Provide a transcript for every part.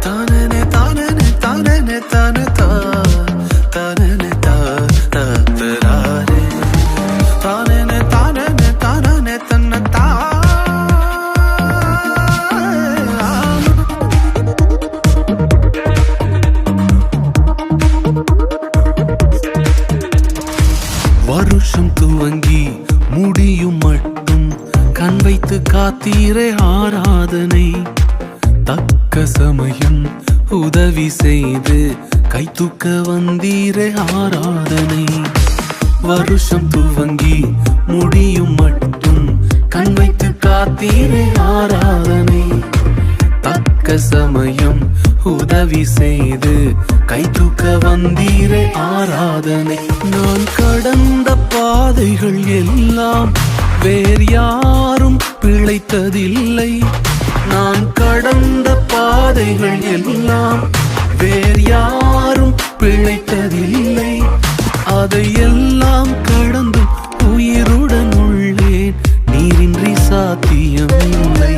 தானே தானே தானே தானே தா தானே தா தராரே தானே தானே தானே தன்ன தா. வருஷம் துவங்கி முடியும் மட்டும் கண் வைத்து காத்தீரே ஆராதனை. தக்க சமயம் உதவி செய்து கை தூக்க வந்தீரே ஆராதனை. வருஷம் துவங்கி முடியும் மட்டும் கண் வைத்து காத்தீரே ஆராதனை. தக்க சமயம் உதவி செய்து கை தூக்க வந்தீரே ஆராதனை. நான் கடந்த பாதைகள் எல்லாம் வேறு யாரும் பிழைத்ததில்லை. நான் கடந்த பாதைகள் எல்லாம் வேறு யாரும் பிழைத்ததில்லை. அதையெல்லாம் கடந்தும் உயிருடன் உள்ளேன், நீரின்றி சாத்தியமில்லை.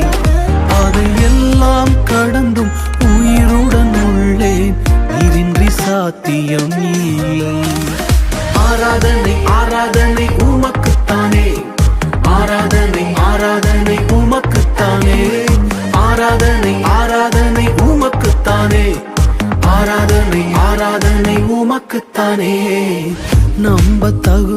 அதையெல்லாம் கடந்தும் உயிருடன் உள்ளேன், நீரின்றி சாத்தியம் இல்லை. ஆராதனை ஆராதனை உமக்குத்தானே, ஆராதனை ஆராதனை உமக்குத்தானே, ஆராதனை ஆராதனை உமக்குத்தானே, ஆராதனை ஆராதனை உமக்குத்தானே. நம்ப தகு